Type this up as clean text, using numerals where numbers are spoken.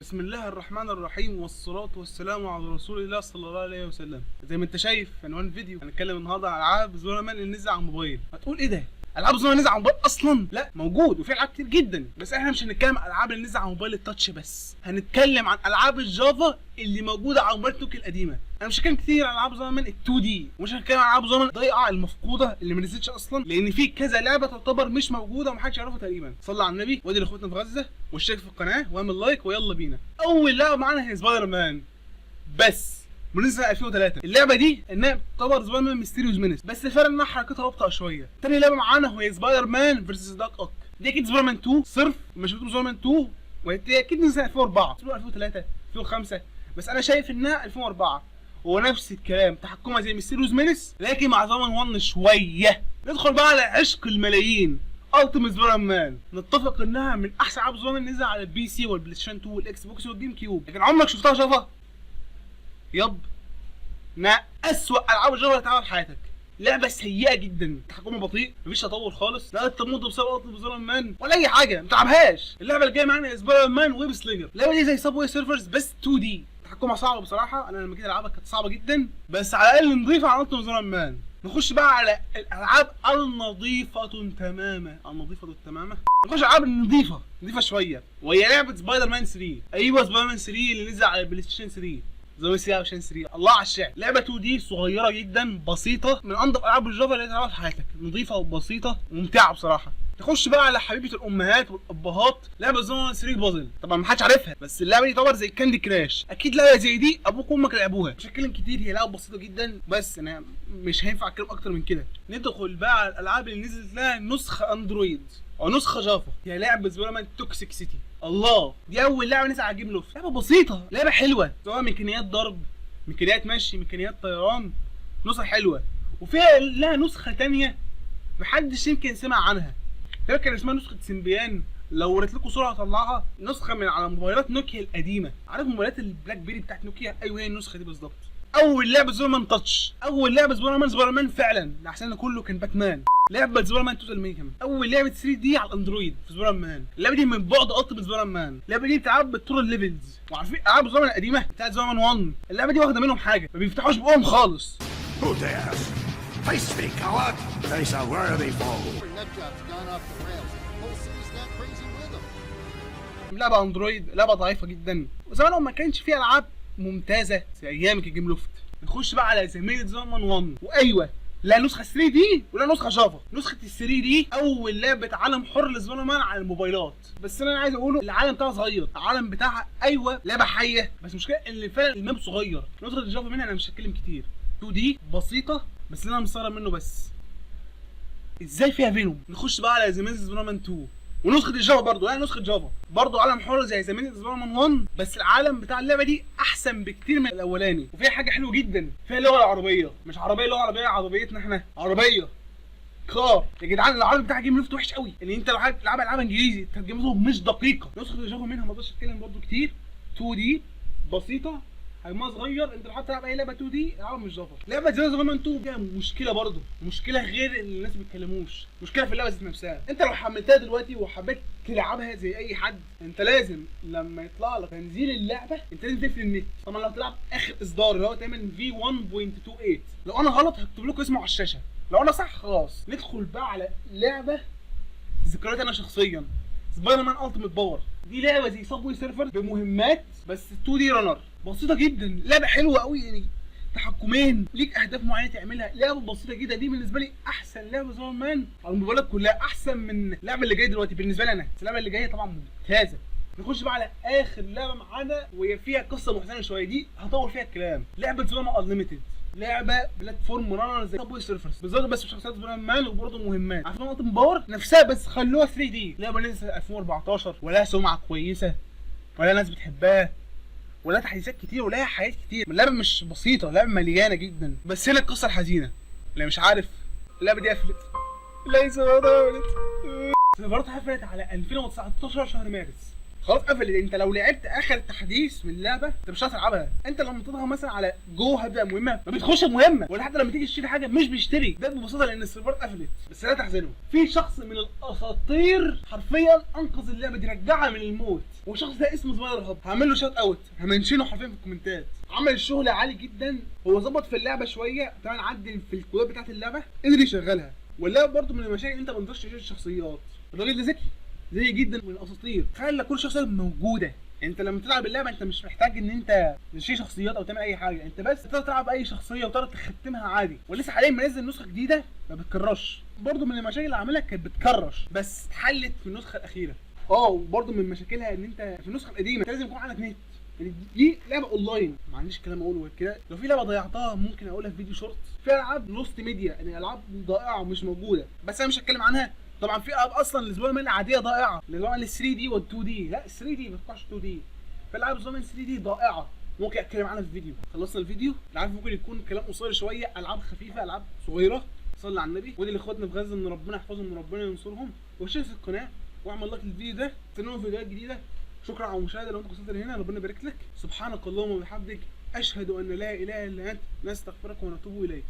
بسم الله الرحمن الرحيم والصلاة والسلام على رسول الله صلى الله عليه وسلم. زي ما انت شايف في عنوان الفيديو هنتكلم النهارده عن العاب زوما مان اللي نزل على الموبايل. هتقول ايه ده؟ العاب زوما مان نزل على الموبايل اصلا؟ لا، موجود وفي العاب كتير جدا، بس احنا مش هنتكلم عن الالعاب اللي نزل على موبايل التاتش بس، هنتكلم عن العاب الجافا اللي موجوده على موبايل نوكيا القديمه. انا مش هتكلم كتير عن العاب زوما مان ال2 دي، ومش هنتكلم عن العاب زوما مان الضايعه المفقوده اللي ما نزلتش اصلا، لان في كذا لعبه تعتبر مش موجوده ومحدش يعرفها تقريبا. صلى على النبي وادي لاخواتنا في غزه واشترك في القناه واعمل لايك ويلا بينا. اول لعبه معانا هي سبايدر مان، بس منزل 2003. اللعبه دي انها تعتبر سبايدر مان ميستيريوس مينيس، بس الفرق انها حركتها ابطا شويه. تاني لعبه معانا هي سبايدر مان فيرسس دارك اوك، دي اكيد سبايدر مان 2 صرف، مش بتقول سبايدر مان 2 وهي اكيد نزل 2004 2003 2005، بس انا شايف انها 2004. هو نفس الكلام، تحكمها زي ميستيريوس مينيس لكن مع زمن 1 شويه. ندخل بقى على عشق الملايين التيمت سبايدر مان. نتفق انها من احسن العاب زمان نزل على البي سي والبلاي ستيشن 2 والاكس بوكس والجيم كيوب، لكن عمرك شفتها جافا؟ يب، اسوأ العاب الجافا اللي هتعملها في حياتك. لعبه سيئه جدا، تحكمها بطيء، مفيش تطور خالص، لا تموت بسبب التيمت سبايدر مان ولا اي حاجه، ما تلعبهاش. اللعبه اللي جايه معانا سبايدر مان ويب سلينجر. اللعبه دي زي سابوي سيرفرز بس 2 دي، تحكمها صعب بصراحه. انا لما جيت العبها كانت صعبه جدا، بس على الاقل نضيفه عن التيمت سبايدر مان. نخش بقى على الالعاب النظيفه تماما، نخش على الالعاب نظيفه شويه، وهي لعبه سبايدر مان 3. ايوه، سبايدر مان 3 اللي نزل على البلاي ستيشن 3 زي سي عشان 3. الله على الشعر. لعبه 2 دي صغيره جدا بسيطه، من انضف العاب الجافا اللي هتلعبها في حياتك، نظيفه وبسيطه وممتعه بصراحه. نخش بقى على حبيبه الامهات والابهات، لعبه زي 3 بازل. طبعا ما حدش عارفها، بس اللعبه دي تعتبر زي كاندي كراش. اكيد لعبه زي دي ابوك وامك لعبوها. مش هتكلم كتير، هي لعبه بسيطه جدا، بس انا مش هينفع اتكلم اكتر من كده. ندخل بقى على الالعاب اللي نزلت لها نسخه اندرويد او نسخه جافا. هي لعبه سبايدر مان توكسيك سيتي. الله، دي اول لعبه نزلت على جيم لوفت. لعبه بسيطه، لعبه حلوه، سواء ميكانيات ضرب، ميكانيات مشي، ميكانيات طيران، نسخه حلوه. وفيها لها نسخه تانية محدش يمكن سمع عنها، كان اسمها نسخه سيمبيان. لو وريت لكم صوره هطلعها، نسخه من على موبايلات نوكيا القديمه. عارف موبايلات البلاك بيري بتاعت نوكيا؟ ايوه، هي النسخه دي بالظبط. اول لعبه سبايدر مان تاتش، اول لعبه سبايدر مان فعلا، احسن كله كان باتمان. لعبه سبايدر مان توتال ميكم، اول لعبه 3 دي على الاندرويد في سبايدر مان. اللعبه دي من بعد التيمت سبايدر مان. اللعبه دي بتلعب بالطور الليفلز، وعارفين العاب سبايدر مان القديمه بتاعت سبايدر مان 1، اللعبه دي واخده منهم حاجه، ما بيفتحوش بقهم خالص. Who dares? Face me, coward! Face a worthy foe! لعبه اندرويد، لعبه ضعيفه جدا، وزمان ما كانش فيها العاب ممتازه زي ايامك الجيم لوفت. نخش بقى على زميلة زمان 1، وايوه لا نسخه 3 دي ولا نسخه جافا. نسخه ال 3 دي اول لعبه عالم حر لسبايدر مان على الموبايلات، بس انا عايز اقوله العالم بتاعها صغير، العالم بتاعها ايوه لعبه حيه، بس المشكله ان فعلا الماب صغير. نسخه الجافا منها انا مش هتكلم كتير، 2 دي بسيطه، بس اللي انا مستغرب منه بس ازاي فيها فينوم. نخش بقى على زميلة سبايدر مان 2 ونسخه الجافا برضه، يعني نسخه جافا برضه عالم حر زي زمان سبايدر مان 1، بس العالم بتاع اللعبه دي احسن بكتير من الاولاني. وفيها حاجه حلوه جدا، فيها اللغه العربيه، مش عربيه لغه عربيه عربيتنا احنا، عربيه كار. يا جدعان العربي بتاع جيم لوفت وحش قوي، ان انت لو حابب تلعبها العاب انجليزي ترجمتهم مش دقيقه. نسخه الجافا منها ما اقدرش اتكلم برضه كتير، 2 دي بسيطه، حجمها صغير، انت لو حابب تلعب اي لعبه 2 دي العبها مش جافا. لعبه زي زمان 2 فيها مشكله برضه، مشكله غير اللي الناس ما بيتكلموش، مشكله في اللعبه ذات نفسها. انت لو حملتها دلوقتي وحبيت تلعبها زي اي حد، انت لازم لما يطلع لك تنزيل اللعبه انت لازم تقفل النت. طبعا لو تلعب اخر اصدار اللي هو تقريبا في 1.28، لو انا غلط هكتب لكم اسمه على الشاشه، لو انا صح خلاص. ندخل بقى على لعبه ذكريات انا شخصيا، سبايدر مان التيمت باور. دي لعبه زي سابوي سيرفر بمهمات، بس 2 دي رانر، بسيطه جدا، لعبه حلوه قوي، يعني تحكمين، ليك اهداف معينه تعملها، لعبه بسيطه جدا. دي بالنسبه لي احسن لعبه سبايدر مان على الموبايلات كلها، احسن من اللعبه اللي جايه دلوقتي بالنسبه لي انا، بس اللعبه اللي جايه طبعا ممتازه. نخش بقى على اخر لعبه معانا وهي فيها قصه محزنه شويه، دي هطول فيها الكلام. لعبه سبايدر مان انليمتد، لعبه بلاتفورم رانر زي سابوي سيرفرز بالظبط، بس بشخصيات سبايدر مان وبرضه مهمات. عارفين التيمت باور نفسها بس خلوها 3 دي. لعبه نزلت 2014 ولها سمعه كويسه، ولا ناس بتحبها، ولا تحديثات كتير، ولا حاجات كتير. اللعبه مش بسيطه، اللعبه مليانه جدا، بس هنا القصه الحزينه. اللي مش عارف، اللعبه دي قفلت، ليس قفلت. سيرفراتها قفلت على 2019 شهر مارس. خلاص قفلت. انت لو لعبت اخر تحديث من اللعبه انت مش هتلعبها. انت لما تضغط مثلا على جو هبدا مهمه ما بتخش المهمه، ولا حتى لما تيجي تشتري حاجه مش بيشتري. ده ببساطه لان السيرفرات قفلت. بس لا تحزنوا، في شخص من الاساطير حرفيا انقذ اللعبه دي، رجعها من الموت، والشخص ده اسمه سبايدر هاب. هعمل له شوت اوت، همنشنه حرفيا في الكومنتات. عمل شغل عالي جدا. هو ظبط في اللعبه شويه، طبعا عدل في الكودات بتاعت اللعبه، قدر يشغلها. واللعبه برضه من المشاكل ان انت ما تقدرش تشيل الشخصيات. الراجل ده ذكي زي جدا من الاساطير، خلى كل شخصيه موجوده. انت لما تلعب اللعبه انت مش محتاج ان انت تشيل شخصيات او تعمل اي حاجه، انت بس تقدر تلعب اي شخصيه وتقدر تختمها عادي. ولسه حاليا منزل نسخه جديده ما بتكررش. برضه من المشاكل اللي عاملها كانت بتكرش، بس اتحلت في النسخه الاخيره. وبرضه من مشاكلها ان انت في النسخه القديمه انت لازم يكون عندك نت. يعني دي لعبه اونلاين، ما عنديش كلام اقوله غير كده. لو في لعبه ضيعتها ممكن اقولها في فيديو شورت. في العاب لوست ميديا، يعني العاب ضائعه ومش موجوده، بس انا مش هتكلم عنها. طبعا في العاب اصلا الاسبوع من العاديه ضائعه، اللي هو ال 3 دي وال 2 دي. لا ال 3 دي ما تنفعش 2 دي. في العاب زمان 3 دي ضائعه، ممكن اتكلم عنها في فيديو. خلصنا الفيديو. العاب ممكن يكون كلام قصير شويه، العاب خفيفه، العاب صغيره. صلي على النبي. ودي لاخواتنا في غزه ان ربنا يحفظهم وربنا ينصرهم. وشارك في القناه واعمل لايك للفيديو ده. استنونا فيديوهات جديده. شكرا على المشاهده. لو انت وصلت لهنا ربنا يبارك لك. سبحانك اللهم وبحمدك اشهد ان لا اله الا انت نستغفرك ونتوب اليك.